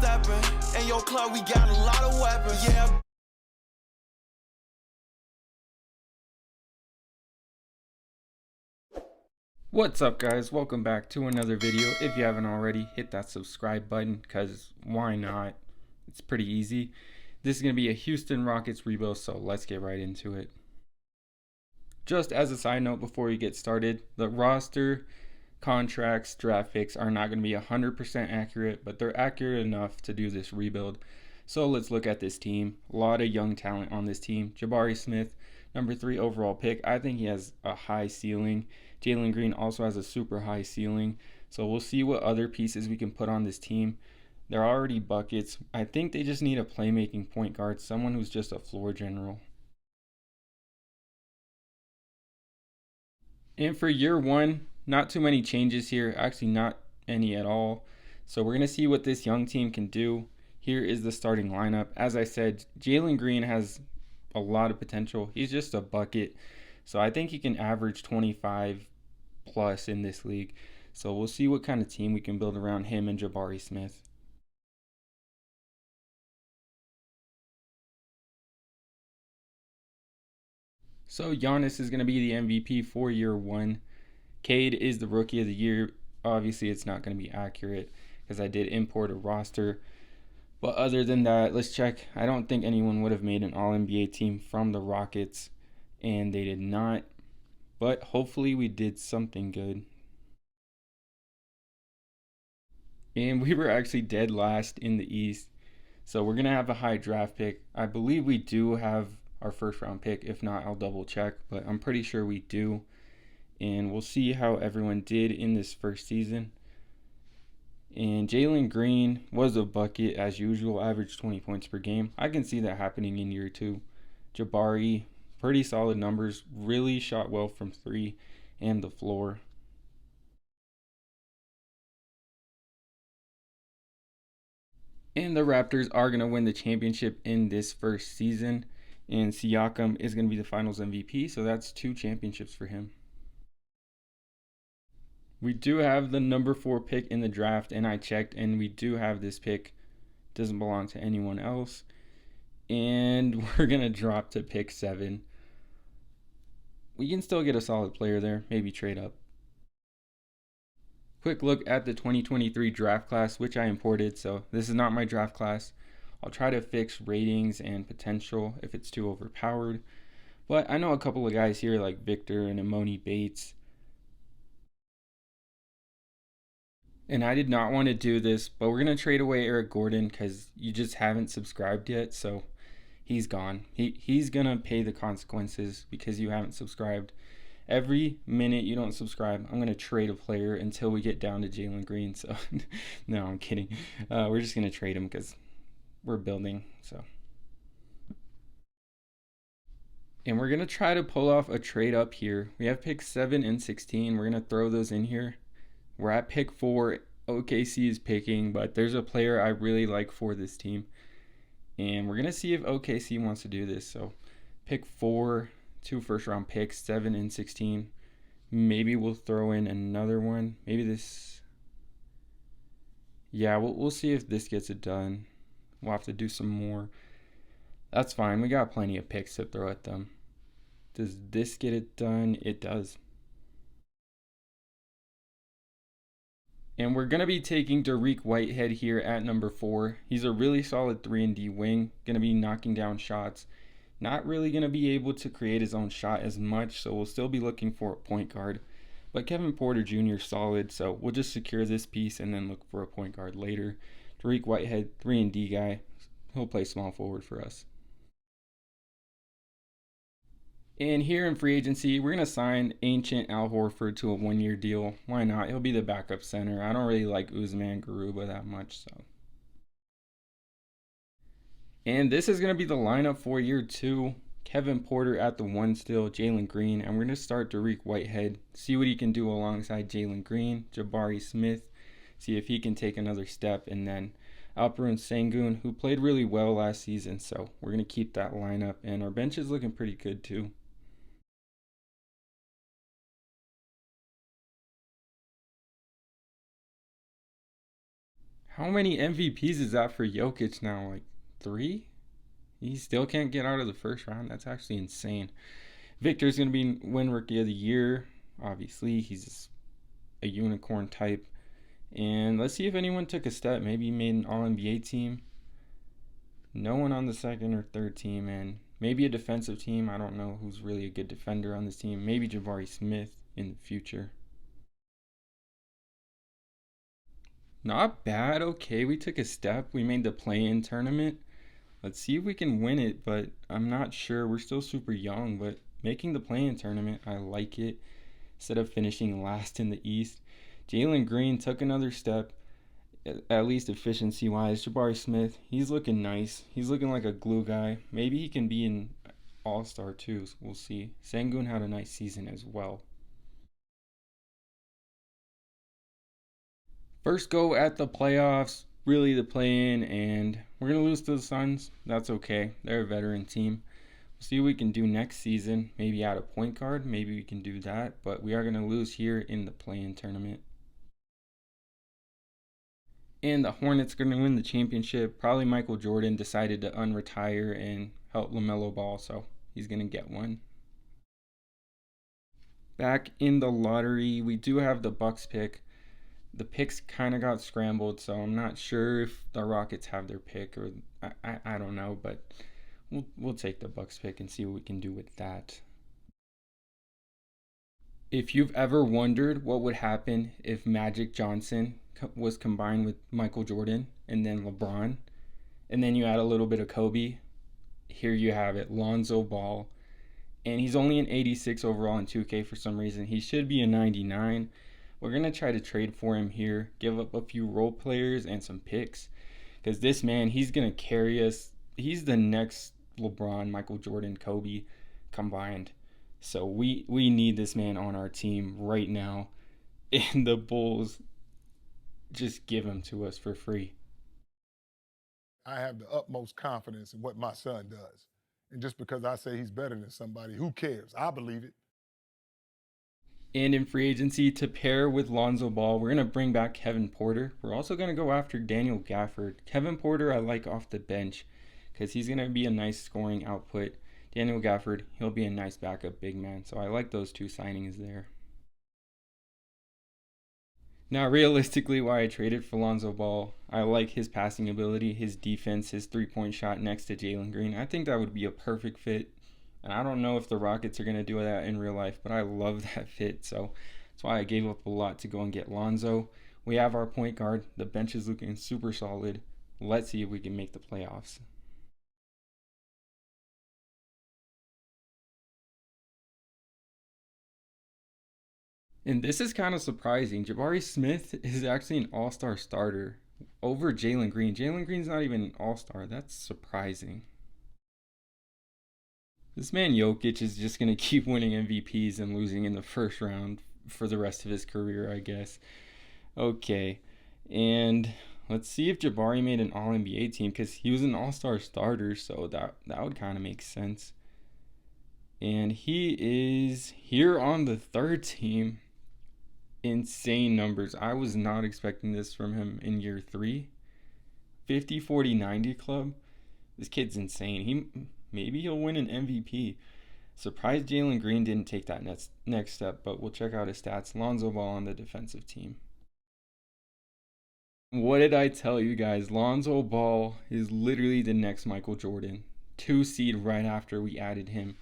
stepping. In your club, we got a lot of weapons. Yeah. What's up, guys? Welcome back to another video. If you haven't already, hit that subscribe button, because why not? It's pretty easy. This is going to be a Houston Rockets rebuild, so let's get right into it. Just as a side note before we get started, the roster, contracts, draft picks are not going to be 100% accurate, but they're accurate enough to do this rebuild. So let's look at this team. A lot of young talent on this team. Jabari Smith, number 3 overall pick. I think he has a high ceiling. Jalen Green also has a super high ceiling. So we'll see what other pieces we can put on this team. They're already buckets. I think they just need a playmaking point guard, someone who's just a floor general. And for year one, not too many changes here. Actually, not any at all. So we're going to see what this young team can do. Here is the starting lineup. As I said, Jalen Green has a lot of potential. He's just a bucket. So I think he can average 25 plus in this league. So we'll see what kind of team we can build around him and Jabari Smith. So Giannis is going to be the MVP for year one. Cade is the rookie of the year. Obviously, it's not going to be accurate because I did import a roster. But other than that, let's check. I don't think anyone would have made an All-NBA team from the Rockets, and they did not. But hopefully we did something good. And we were actually dead last in the East. So we're going to have a high draft pick. I believe we do have our first round pick. If not, I'll double check. But I'm pretty sure we do. And we'll see how everyone did in this first season. And Jalen Green was a bucket as usual, averaged 20 points per game. I can see that happening in year two. Jabari, pretty solid numbers, really shot well from 3 and the floor. And the Raptors are going to win the championship in this first season. And Siakam is going to be the finals MVP, so that's 2 championships for him. We do have the number 4 pick in the draft, and I checked, and we do have this pick. Doesn't belong to anyone else. And we're going to drop to pick 7. We can still get a solid player there, maybe trade up. Quick look at the 2023 draft class, which I imported, so this is not my draft class. I'll try to fix ratings and potential if it's too overpowered. But I know a couple of guys here like Victor and Amoni Bates. And I did not want to do this, but we're going to trade away Eric Gordon because you just haven't subscribed yet, so he's gone. He's going to pay the consequences because you haven't subscribed. Every minute you don't subscribe, I'm going to trade a player until we get down to Jalen Green. So, no, I'm kidding. We're just going to trade him because we're building. So, and we're going to try to pull off a trade up here. We have picks 7 and 16. We're going to throw those in here. We're at pick 4. OKC is picking, but there's a player I really like for this team. And we're going to see if OKC wants to do this. So, pick 4. 2 first round picks, 7 and 16. Maybe we'll throw in another one. Maybe this. Yeah, we'll see if this gets it done. We'll have to do some more. That's fine. We got plenty of picks to throw at them. Does this get it done? It does. And we're going to be taking Dariq Whitehead here at number 4. He's a really solid 3-and-D wing. Going to be knocking down shots. Not really going to be able to create his own shot as much, so we'll still be looking for a point guard. But Kevin Porter Jr. is solid, so we'll just secure this piece and then look for a point guard later. Dariq Whitehead, 3-and-D guy. He'll play small forward for us. And here in free agency, we're going to sign Ancient Al Horford to a 1-year deal. Why not? He'll be the backup center. I don't really like Usman Garuba that much, so. And this is going to be the lineup for year 2. Kevin Porter at the 1 still, Jalen Green. And we're going to start Dariq Whitehead, see what he can do alongside Jalen Green, Jabari Smith, see if he can take another step. And then Alperen Sengun, who played really well last season. So we're going to keep that lineup. And our bench is looking pretty good too. How many MVPs is that for Jokic now? Like 3? He still can't get out of the first round. That's actually insane. Victor's going to be win Rookie of the Year. Obviously, he's a unicorn type. And let's see if anyone took a step. Maybe he made an All-NBA team. No one on the second or third team. And maybe a defensive team. I don't know who's really a good defender on this team. Maybe Jabari Smith in the future. Not bad. Okay, we took a step. We made the play-in tournament. Let's see if we can win it, but I'm not sure. We're still super young, but making the play-in tournament, I like it. Instead of finishing last in the East. Jalen Green took another step, at least efficiency-wise. Jabari Smith, he's looking nice. He's looking like a glue guy. Maybe he can be an all-star too. So we'll see. Sengun had a nice season as well. First go at the playoffs, really the play-in, and we're going to lose to the Suns. That's okay. They're a veteran team. We'll see what we can do next season. Maybe add a point guard. Maybe we can do that. But we are going to lose here in the play-in tournament. And the Hornets are going to win the championship. Probably Michael Jordan decided to unretire and help LaMelo Ball, so he's going to get one. Back in the lottery, we do have the Bucks pick. The picks kind of got scrambled, so I'm not sure if the Rockets have their pick, or I don't know, but we'll take the Bucks pick and see what we can do with that. If you've ever wondered what would happen if Magic Johnson was combined with Michael Jordan and then LeBron, and then you add a little bit of Kobe, here you have it, Lonzo Ball. And he's only an 86 overall in 2K for some reason. He should be a 99. We're going to try to trade for him here, give up a few role players and some picks. Because this man, he's going to carry us. He's the next LeBron, Michael Jordan, Kobe combined. So we need this man on our team right now. And the Bulls just give him to us for free. I have the utmost confidence in what my son does. And just because I say he's better than somebody, who cares? I believe it. And in free agency, to pair with Lonzo Ball, we're going to bring back Kevin Porter. We're also going to go after Daniel Gafford. Kevin Porter I like off the bench because he's going to be a nice scoring output. Daniel Gafford, he'll be a nice backup big man. So I like those two signings there. Now, realistically, why I traded for Lonzo Ball, I like his passing ability, his defense, his three-point shot next to Jalen Green. I think that would be a perfect fit. And I don't know if the Rockets are going to do that in real life, but I love that fit. So that's why I gave up a lot to go and get Lonzo. We have our point guard. The bench is looking super solid. Let's see if we can make the playoffs. And this is kind of surprising. Jabari Smith is actually an all-star starter over Jalen Green. Jalen Green's not even an all-star. That's surprising. This man Jokic is just going to keep winning MVPs and losing in the first round for the rest of his career, I guess. Okay, and let's see if Jabari made an All-NBA team because he was an all-star starter, so that would kind of make sense. And he is here on the third team. Insane numbers. I was not expecting this from him in year 3. 50, 40, 90 club. This kid's insane. Maybe he'll win an MVP. Surprised Jalen Green didn't take that next step, but we'll check out his stats. Lonzo Ball on the defensive team. What did I tell you guys? Lonzo Ball is literally the next Michael Jordan. 2 seed right after we added him.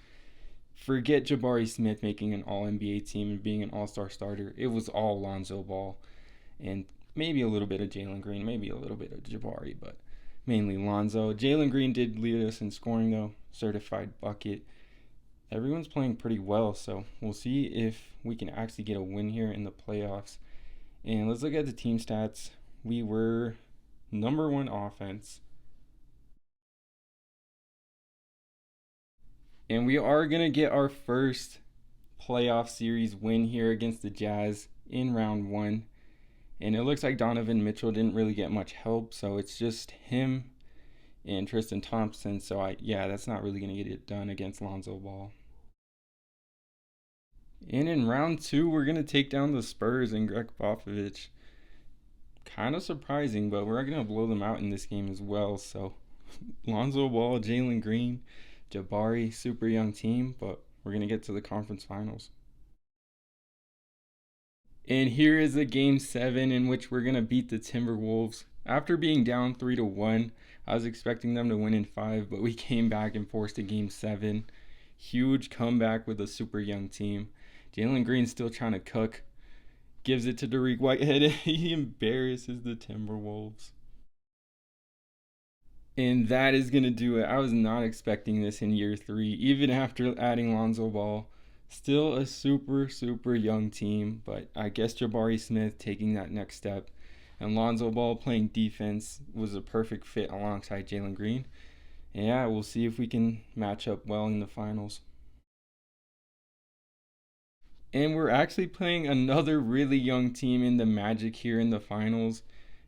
Forget Jabari Smith making an All-NBA team and being an all-star starter. It was all Lonzo Ball. And maybe a little bit of Jalen Green, maybe a little bit of Jabari, but mainly Lonzo. Jalen Green did lead us in scoring, though. Certified bucket. Everyone's playing pretty well, so we'll see if we can actually get a win here in the playoffs. And let's look at the team stats. We were number 1 offense. And we are going to get our first playoff series win here against the Jazz in round 1. And it looks like Donovan Mitchell didn't really get much help, so it's just him and Tristan Thompson. So that's not really going to get it done against Lonzo Ball. And in round 2, we're going to take down the Spurs and Greg Popovich. Kind of surprising, but we're going to blow them out in this game as well. So Lonzo Ball, Jalen Green, Jabari, super young team, but we're going to get to the conference finals. And here is a game 7 in which we're going to beat the Timberwolves. After being down 3-1, I was expecting them to win in 5, but we came back and forced a game 7. Huge comeback with a super young team. Jalen Green still trying to cook. Gives it to Dariq Whitehead. He embarrasses the Timberwolves. And that is going to do it. I was not expecting this in year 3, even after adding Lonzo Ball. Still a super, super young team, but I guess Jabari Smith taking that next step and Lonzo Ball playing defense was a perfect fit alongside Jalen Green. And yeah, we'll see if we can match up well in the finals. And we're actually playing another really young team in the Magic here in the finals.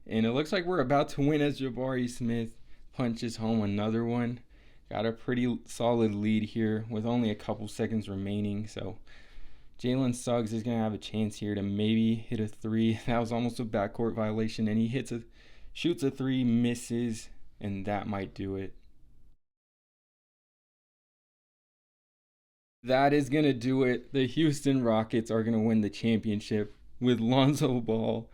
And it looks like we're about to win as Jabari Smith punches home another one. Got a pretty solid lead here with only a couple seconds remaining. So Jalen Suggs is going to have a chance here to maybe hit a 3. That was almost a backcourt violation. And he shoots a 3, misses, and that might do it. That is going to do it. The Houston Rockets are going to win the championship with Lonzo Ball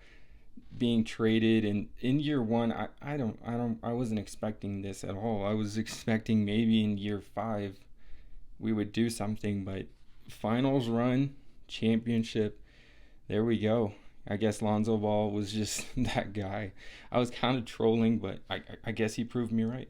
being traded. And in year 1, I wasn't expecting this at all. I was expecting maybe in year 5 we would do something, but finals run, championship, there we go. I guess Lonzo Ball was just that guy. I was kind of trolling, but I guess he proved me right.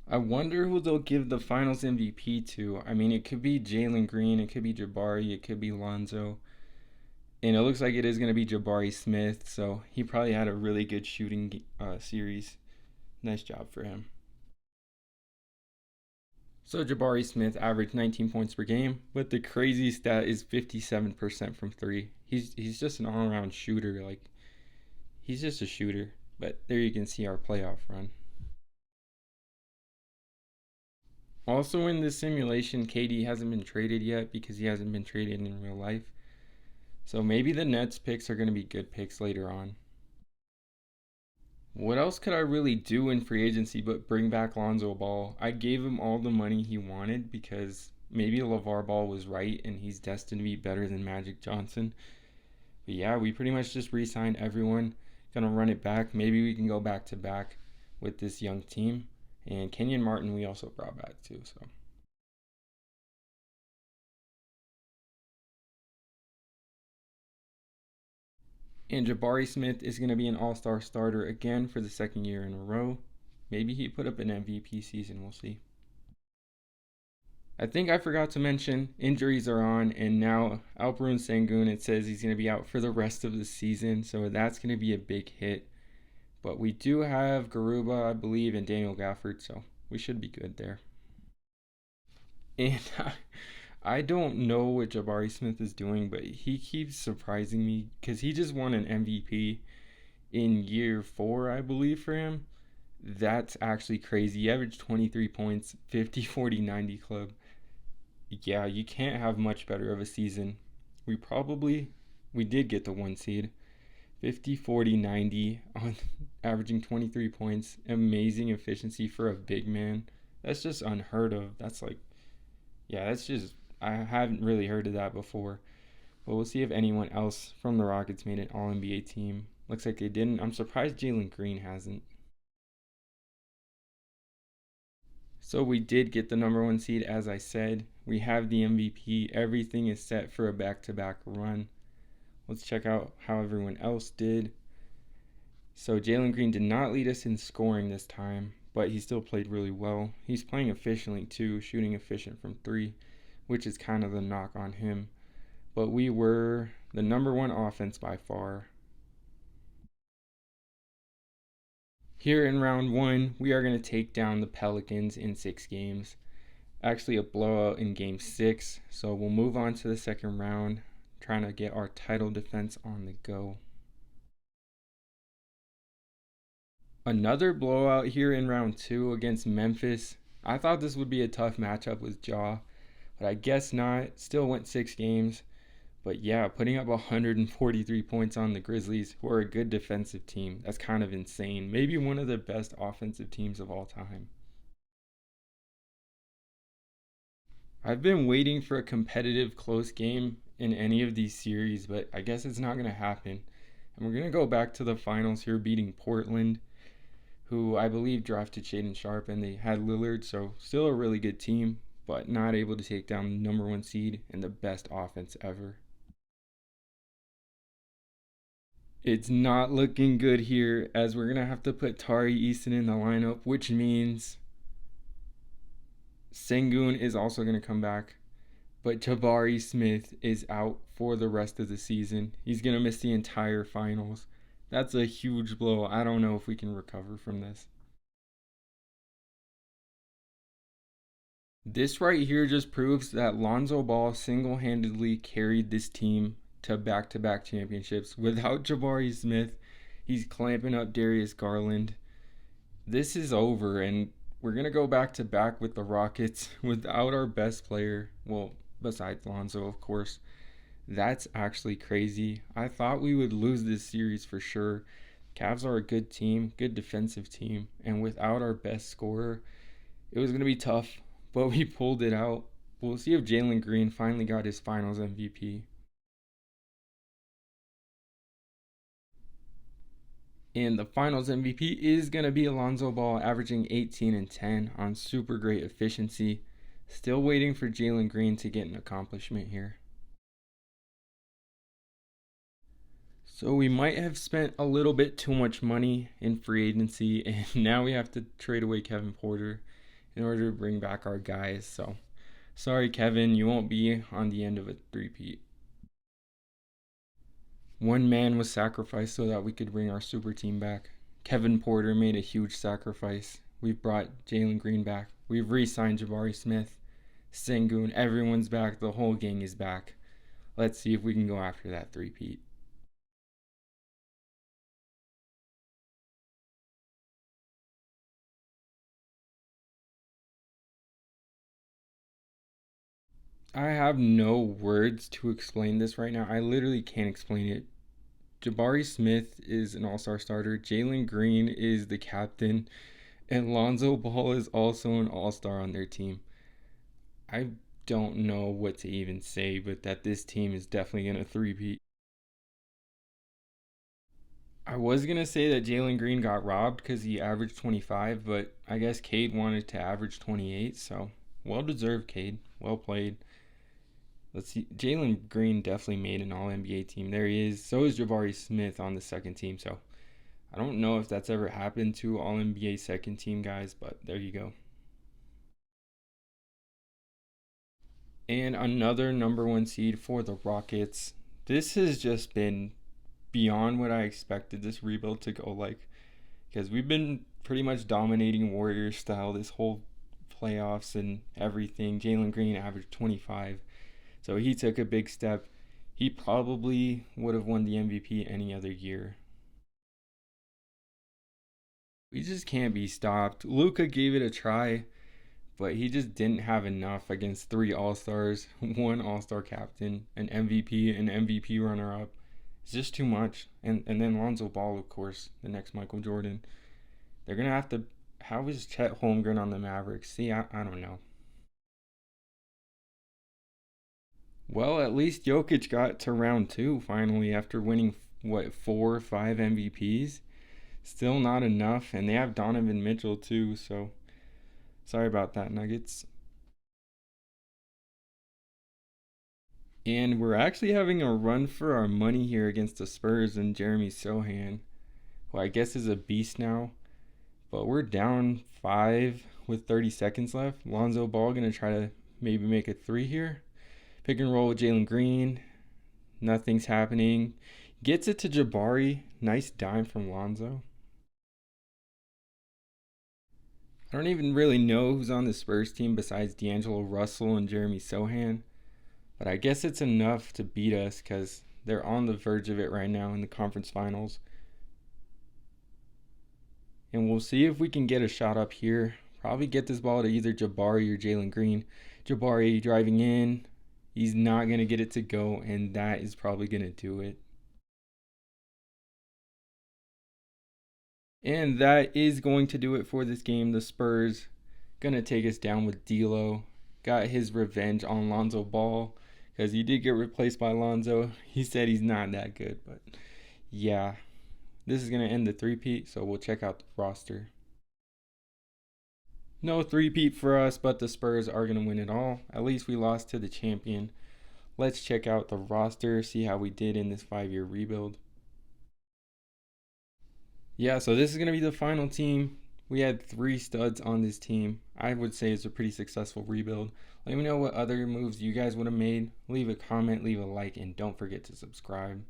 I wonder who they'll give the finals MVP to. I mean, it could be Jalen Green, it could be Jabari, it could be Lonzo. And it looks like it is going to be Jabari Smith, so he probably had a really good shooting series. Nice job for him. So Jabari Smith averaged 19 points per game, but the crazy stat is 57% from 3. He's just an all-around shooter. Like, he's just a shooter. But there you can see our playoff run. Also in this simulation, KD hasn't been traded yet because he hasn't been traded in real life. So maybe the Nets picks are going to be good picks later on. What else could I really do in free agency but bring back Lonzo Ball? I gave him all the money he wanted because maybe LeVar Ball was right and he's destined to be better than Magic Johnson. But yeah, we pretty much just re-signed everyone. Gonna run it back. Maybe we can go back to back with this young team. And Kenyon Martin we also brought back too. So. And Jabari Smith is going to be an all-star starter again for the second year in a row. Maybe he put up an MVP season. We'll see. I think I forgot to mention injuries are on, and now Alperen Sengun, it says he's going to be out for the rest of the season, so that's going to be a big hit. But we do have Garuba, I believe, and Daniel Gafford, so we should be good there. And I don't know what Jabari Smith is doing, but he keeps surprising me because he just won an MVP in year 4, I believe, for him. That's actually crazy. He averaged 23 points, 50, 40, 90 club. Yeah, you can't have much better of a season. We did get the 1 seed. 50, 40, 90 on averaging 23 points. Amazing efficiency for a big man. That's just unheard of. That's just, I haven't really heard of that before. But we'll see if anyone else from the Rockets made an All-NBA team. Looks like they didn't. I'm surprised Jalen Green hasn't. So we did get the number 1 seed, as I said. We have the MVP. Everything is set for a back-to-back run. Let's check out how everyone else did. So Jalen Green did not lead us in scoring this time, but he still played really well. He's playing efficiently too, shooting efficient from 3, which is kind of the knock on him. But we were the number 1 offense by far. Here in round 1, we are going to take down the Pelicans in 6 games. Actually a blowout in game 6, so we'll move on to the second round, trying to get our title defense on the go. Another blowout here in round 2 against Memphis. I thought this would be a tough matchup with Ja, but I guess not. Still went 6 games. But yeah, putting up 143 points on the Grizzlies, who are a good defensive team. That's kind of insane. Maybe one of the best offensive teams of all time. I've been waiting for a competitive close game in any of these series, but I guess it's not going to happen. And we're going to go back to the finals here, beating Portland, who I believe drafted Shaedon Sharpe, and they had Lillard, so still a really good team, but not able to take down the number 1 seed and the best offense ever. It's not looking good here, as we're going to have to put Tari Eason in the lineup, which means Sengun is also going to come back. But Jabari Smith is out for the rest of the season. He's going to miss the entire finals. That's a huge blow. I don't know if we can recover from this. This right here just proves that Lonzo Ball single-handedly carried this team to back-to-back championships. Without Jabari Smith, he's clamping up Darius Garland. This is over, and we're going to go back-to-back with the Rockets without our best player. Well, besides Lonzo, of course. That's actually crazy. I thought we would lose this series for sure. Cavs are a good team, good defensive team, and without our best scorer, it was going to be tough, but we pulled it out. We'll see if Jalen Green finally got his finals MVP. And the finals MVP is going to be Lonzo Ball, averaging 18 and 10 on super great efficiency. Still waiting for Jalen Green to get an accomplishment here. So we might have spent a little bit too much money in free agency, and now we have to trade away Kevin Porter in order to bring back our guys. So sorry, Kevin, you won't be on the end of a three-peat. One man was sacrificed so that we could bring our super team back. Kevin Porter made a huge sacrifice. We've brought Jalen Green back. We've re-signed Jabari Smith, Sengun. Everyone's back. The whole gang is back. Let's see if we can go after that three-peat. I have no words to explain this right now. I literally can't explain it. Jabari Smith is an all-star starter. Jalen Green is the captain. And Lonzo Ball is also an all-star on their team. I don't know what to even say, but that this team is definitely going to three-peat. I was going to say that Jalen Green got robbed because he averaged 25, but I guess Cade wanted to average 28, so well-deserved, Cade. Well played. Let's see. Jalen Green definitely made an All-NBA team. There he is. So is Jabari Smith on the second team. So I don't know if that's ever happened to All-NBA second team guys, but there you go. And another number 1 seed for the Rockets. This has just been beyond what I expected this rebuild to go like, because we've been pretty much dominating Warriors style this whole playoffs and everything. Jalen Green averaged 25. So he took a big step. He probably would have won the MVP any other year. We just can't be stopped. Luka gave it a try, but he just didn't have enough against 3 All-Stars, 1 All-Star captain, an MVP runner-up. It's just too much. And then Lonzo Ball, of course, the next Michael Jordan. They're going to have to... How is Chet Holmgren on the Mavericks? See, I don't know. Well, at least Jokic got to round 2 finally after winning, 4 or 5 MVPs. Still not enough, and they have Donovan Mitchell too, so sorry about that, Nuggets. And we're actually having a run for our money here against the Spurs and Jeremy Sohan, who I guess is a beast now. But we're down 5 with 30 seconds left. Lonzo Ball going to try to maybe make a 3 here. Pick and roll with Jalen Green. Nothing's happening. Gets it to Jabari. Nice dime from Lonzo. I don't even really know who's on the Spurs team besides D'Angelo Russell and Jeremy Sohan. But I guess it's enough to beat us because they're on the verge of it right now in the conference finals. And we'll see if we can get a shot up here. Probably get this ball to either Jabari or Jalen Green. Jabari driving in. He's not going to get it to go, and that is probably going to do it. And that is going to do it for this game. The Spurs going to take us down with D'Lo. Got his revenge on Lonzo Ball because he did get replaced by Lonzo. He said he's not that good, but yeah. This is going to end the three-peat, so we'll check out the roster. No three-peat for us, but the Spurs are going to win it all. At least we lost to the champion. Let's check out the roster, see how we did in this 5-year rebuild. Yeah, so this is going to be the final team. We had 3 studs on this team. I would say it's a pretty successful rebuild. Let me know what other moves you guys would have made. Leave a comment, leave a like, and don't forget to subscribe.